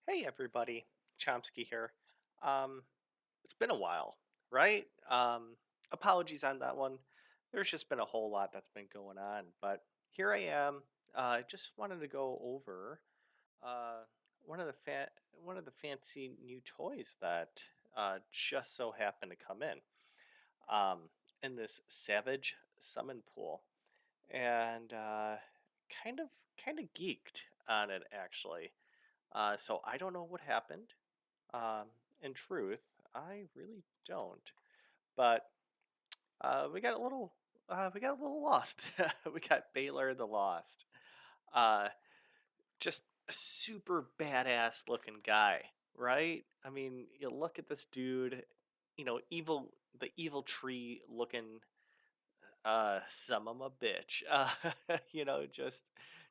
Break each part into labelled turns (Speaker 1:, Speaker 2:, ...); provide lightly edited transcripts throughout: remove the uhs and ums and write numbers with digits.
Speaker 1: Hey everybody, Chomsky here. Um, it's been a while, right? Apologies on that one. There's just been a whole lot that's been going on, but here I am. I just wanted to go over uh, one of the one of the fancy new toys that just so happened to come um, in this Savage Summon Pool, and kind of kind of geeked on it actually. So I don't know what happened. In truth, I really don't. But we got a little, we got a little lost. We got Balar the Lost. Uh, just a super badass looking guy, right? I mean, you look at this dude, evil, the evil tree looking, some of a bitch.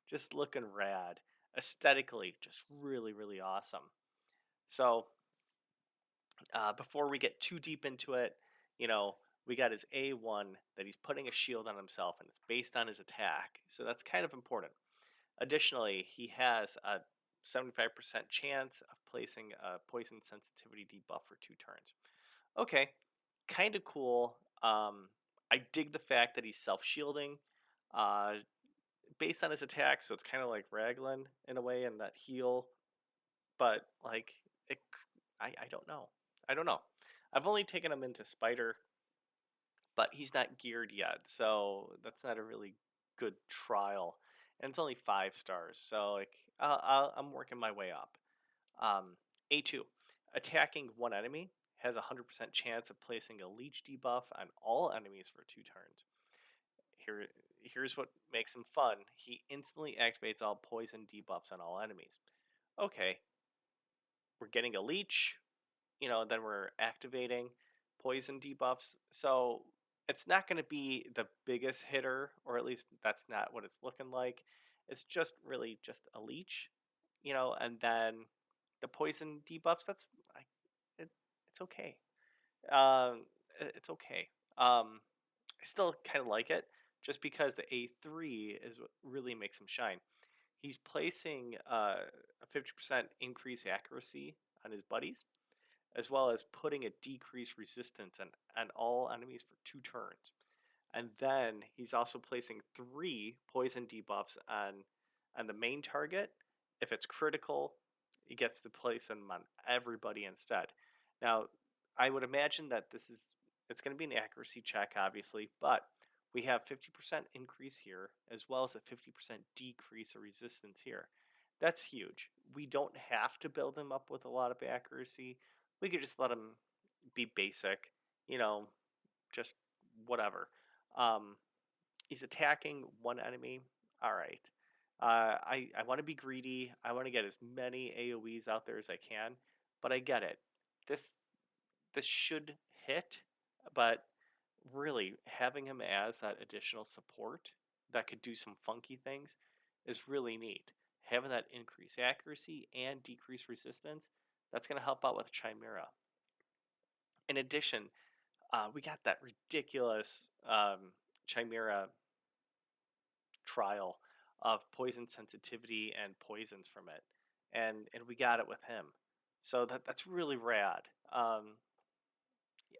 Speaker 1: Just looking rad, aesthetically, just really, really awesome. So before we get too deep into it, you know, we got his A1 that he's putting a shield on himself and it's based on his attack. So that's kind of important. Additionally, he has a 75% chance of placing a poison sensitivity debuff for 2 turns. Okay, kind of cool. I dig the fact that he's self shielding uh, based on his attack. So it's kind of like Raglan in a way and that heal. But like, it, I don't know. I don't know. I've only taken him into Spider, but he's not geared yet, so that's not a really good trial. And it's only 5 stars, so like I'm working my way up. A2, attacking one enemy has a 100% chance of placing a leech debuff on all enemies for 2 turns. Here, here's what makes him fun. He instantly activates all poison debuffs on all enemies. Okay, we're getting a leech, then we're activating poison debuffs. So it's not going to be the biggest hitter, or at least that's not what it's looking like. It's just really just a leech, and then the poison debuffs. It, it's okay. Um, it's okay. I still kind of like it, just because the A3 is what really makes him shine. He's placing a 50% increase accuracy on his buddies, as well as putting a decreased resistance on all enemies for 2 turns. And then he's also placing 3 poison debuffs on the main target. If it's critical, he gets to place them on everybody instead. Now, I would imagine that it's going to be an accuracy check, obviously, but we have 50% increase here, as well as a 50% decrease of resistance here. That's huge. We don't have to build him up with a lot of accuracy. We could just let him be basic, you know, just whatever. Um, he's attacking one enemy. All right. I want to be greedy. I want to get as many AoEs out there as I can, but I get it. This this should hit, but really having him as that additional support that could do some funky things is really neat. Having that increase accuracy and decrease resistance, that's going to help out with Chimera. In addition, we got that ridiculous Chimera trial of poison sensitivity and poisons from it, and we got it with him. So that's really rad.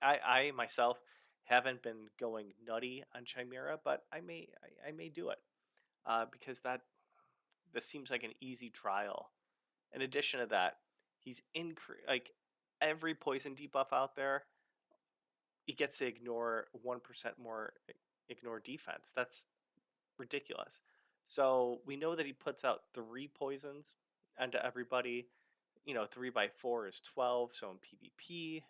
Speaker 1: I myself haven't been going nutty on Chimera, but I may do it because this seems like an easy trial. In addition to that, he's like every poison debuff out there. He gets to ignore 1% more ignore defense. That's ridiculous. So we know that he puts out 3 poisons onto everybody. 3 by 4 is 12. So in PvP,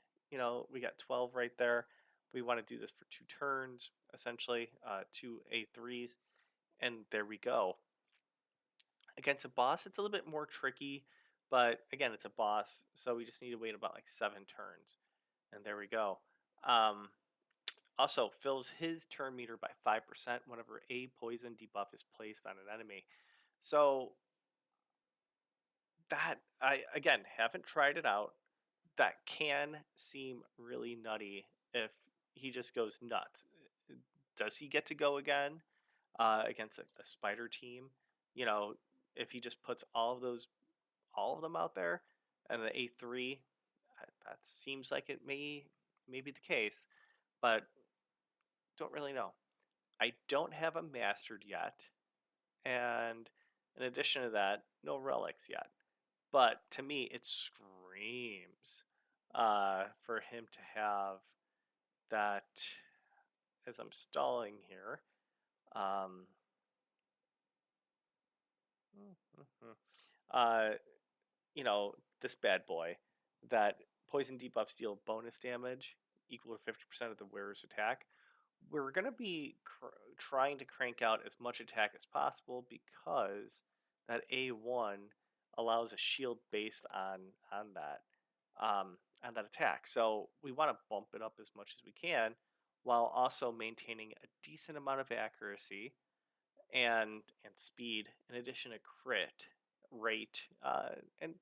Speaker 1: we got 12 right there. We want to do this for 2 turns, essentially, 2 A3s, and there we go. Against a boss, it's a little bit more tricky, but again, it's a boss, so we just need to wait about like 7 turns, and there we go. Um, Also, fills his turn meter by 5% whenever a poison debuff is placed on an enemy. So that I again haven't tried it out. That can seem really nutty if he just goes nuts. Does he get to go again against a spider team? You know, if he just puts all of them out there, and an A3. That seems like it may be the case, but don't really know. I don't have a mastered yet, and in addition to that, no relics yet. But to me, it screams for him to have that. As I'm stalling here, um, uh, this bad boy, that poison debuff deal bonus damage equal to 50% of the wearer's attack. We're going to be trying to crank out as much attack as possible because that A1 allows a shield based on that attack. So we want to bump it up as much as we can while also maintaining a decent amount of accuracy and speed, in addition to crit rate and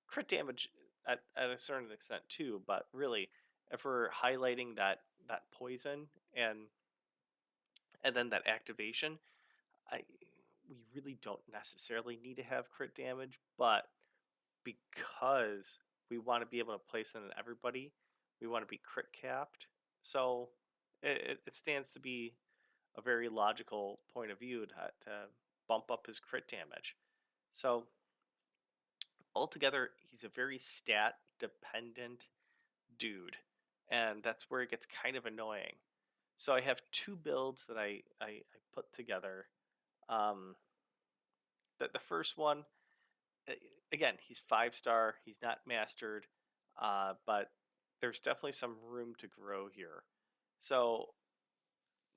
Speaker 1: crit damage at a certain extent too. But really, if we're highlighting that poison and then that activation, I we really don't necessarily need to have crit damage, but because we want to be able to place it on everybody, we want to be crit capped. So it stands to be a very logical point of view to bump up his crit damage. So altogether, he's a very stat dependent dude, and that's where it gets kind of annoying. So I have two builds that I put together. Um, the first one, uh, again, he's 5-star. He's not mastered, but there's definitely some room to grow here. So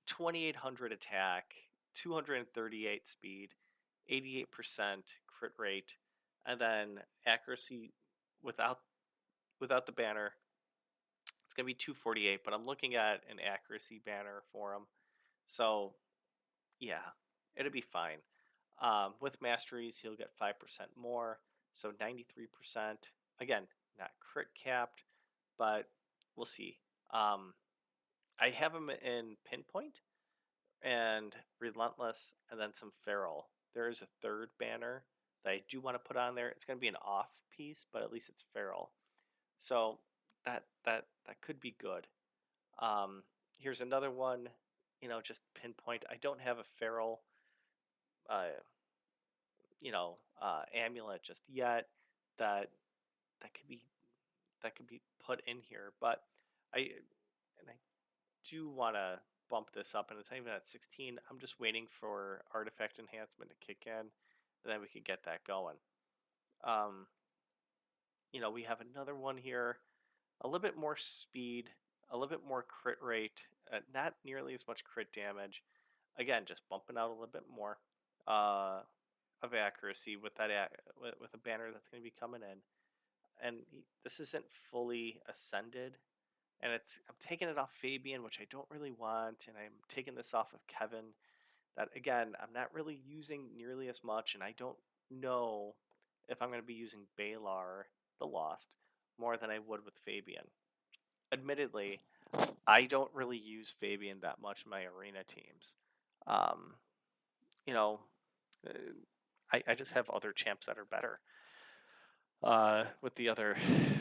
Speaker 1: 2800 attack, 238 speed, 88% crit rate, and then accuracy without the banner. It's gonna be 248, but I'm looking at an accuracy banner for him. So yeah, it'll be fine. With masteries, he'll get 5% more, so 93%. Again, not crit capped, but we'll see. Um, I have him in pinpoint and relentless, and then some feral. There is a third banner that I do want to put on there. It's going to be an off piece, but at least it's feral. So that could be good. Um, Here's another one. Just pinpoint. I don't have a feral uh, amulet just yet that that could be put in here, but I do want to bump this up, and it's not even at 16. I'm just waiting for artifact enhancement to kick in, and then we could get that going. um we have another one here, a little bit more speed, a little bit more crit rate, not nearly as much crit damage. Again, just bumping out a little bit more uh of accuracy with with a banner that's going to be coming in. And this isn't fully ascended, and I'm taking it off Fabian, which I don't really want, and I'm taking this off of Kevin, that again I'm not really using nearly as much, and I don't know if I'm going to be using Balar the Lost more than I would with Fabian. Admittedly, I don't really use Fabian that much in my arena teams. Um, you know, uh, I just have other champs that are better. With the other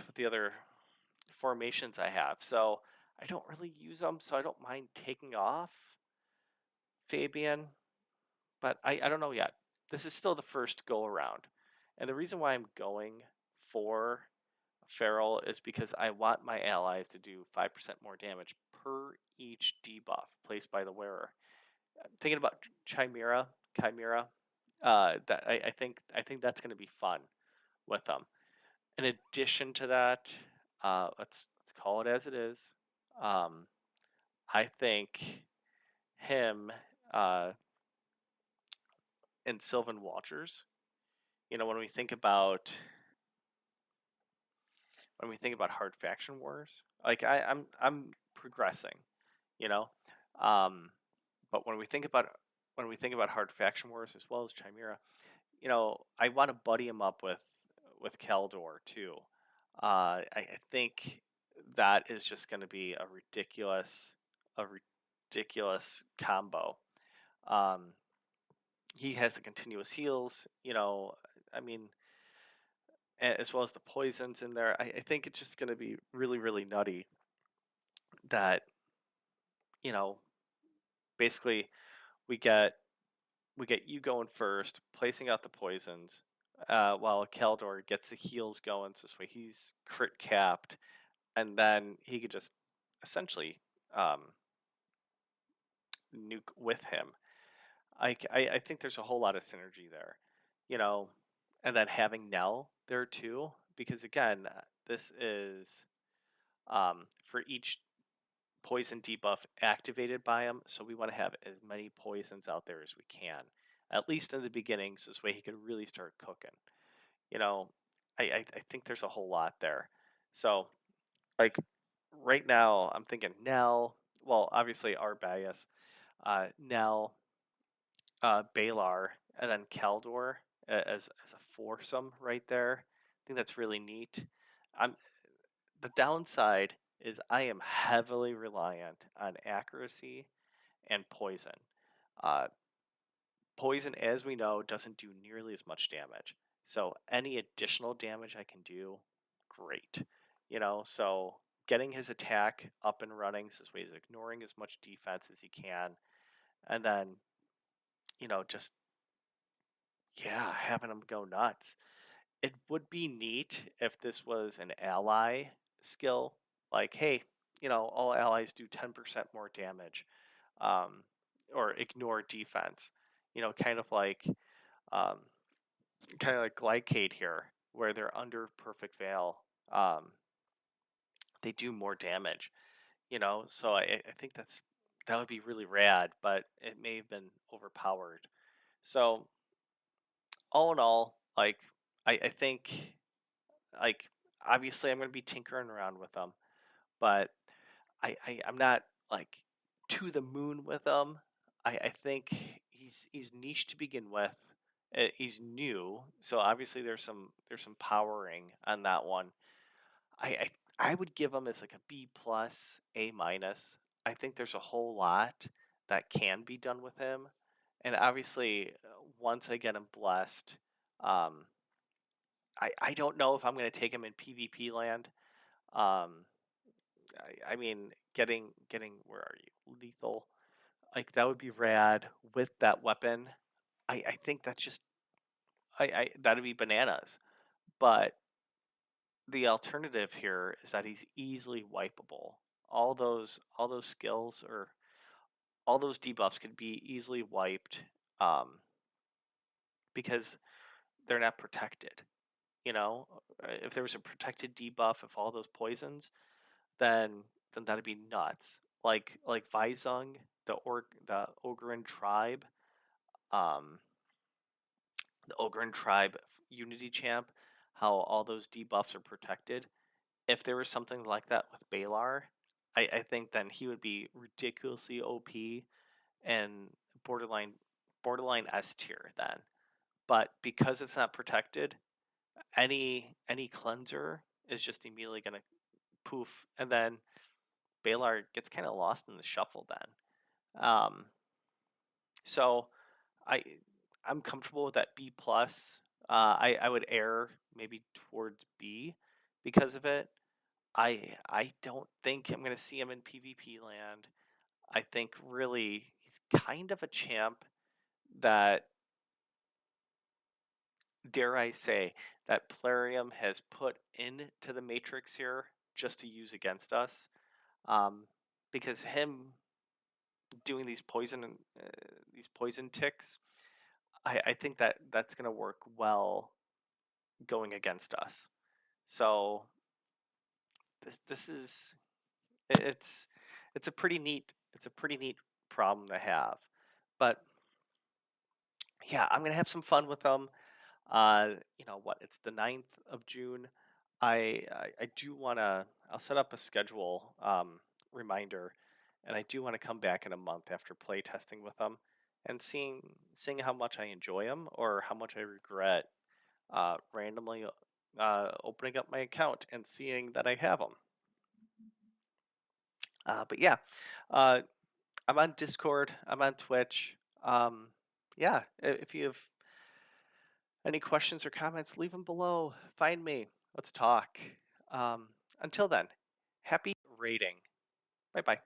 Speaker 1: with the other formations I have. So I don't really use them, so I don't mind taking off Fabian, but I don't know yet. This is still the first go around. And the reason why I'm going for Feral is because I want my allies to do 5% more damage per each debuff placed by the wearer. I'm thinking about Chimera, that I think that's going to be fun with them. In addition to that, let's call it as it is. Um, I think him uh, and Sylvan Watchers. When we think about hard faction wars, like I'm progressing, you know, um, but when we think about hard faction wars as well as Chimera, I want to buddy him up with Keldor too. I think that is just going to be a ridiculous combo. Um, he has the continuous heals. I mean, as well as the poisons in there. I think it's just going to be really, really nutty that, you know, basically we get we get you going first, placing out the poisons, while Keldor gets the heals going. So this way he's crit capped, and then he could just essentially um, nuke with him. I think there's a whole lot of synergy there, you know, and then having Nell there too, because again, this is for each poison debuff activated by him, so we want to have as many poisons out there as we can, at least in the beginning, so this way he could really start cooking. You know, I think there's a whole lot there. So, like, right now, I'm thinking Nell, well, obviously Arbayas, Nell, Balar, and then Keldor as a foursome right there. I think that's really neat. I'm The downside is I am heavily reliant on accuracy and poison. Uh, Poison, as we know, doesn't do nearly as much damage. So any additional damage I can do, great. So getting his attack up and running, so this way he's ignoring as much defense as he can, and then just yeah, having him go nuts. It would be neat if this was an ally skill, like, hey, all allies do 10% more damage, um, or ignore defense. Kind of like um, Glycade here, where they're under perfect veil. Um, they do more damage. So I think that would be really rad, but it may have been overpowered. So all in all, like I think like obviously I'm gonna be tinkering around with them, but I'm not like to the moon with him. I think he's niche to begin with. He's new, so obviously there's some powering on that one. I I would give him as like a B plus, A minus. I think there's a whole lot that can be done with him, and obviously once I get him blessed, um, I don't know if I'm gonna take him in PvP land. Um, I mean, getting where are you? Lethal. Like that would be rad with that weapon. I think that's just I that'd be bananas. But the alternative here is that he's easily wipeable. All those skills or all those debuffs could be easily wiped, um, because they're not protected. If there was a protected debuff of all those poisons, then that'd be nuts. Like Vizung, the Ogren tribe, um, the Ogren tribe Unity champ, how all those debuffs are protected. If there was something like that with Balar, I think then he would be ridiculously OP and borderline borderline S tier then. But because it's not protected, any cleanser is just immediately gonna poof, and then Balar gets kind of lost in the shuffle then. So I I'm comfortable with that B plus. I would err maybe towards B because of it. I don't think I'm gonna see him in PvP land. I think really he's kind of a champ that, dare I say, that Plarium has put into the Matrix here just to use against us. Um, because him doing these poison ticks, I think that's gonna work well going against us. So this is it's it's a pretty neat problem to have. But yeah, I'm gonna have some fun with them. It's the 9th of June. I do wanna I'll set up a schedule reminder, and I do want to come back in a month after play testing with them and seeing how much I enjoy them or how much I regret randomly opening up my account and seeing that I have them. But yeah, uh, I'm on Discord. I'm on Twitch. Yeah, if you have Any questions or comments, leave them below. Find me. Let's talk. Um, until then, happy raiding. Bye bye.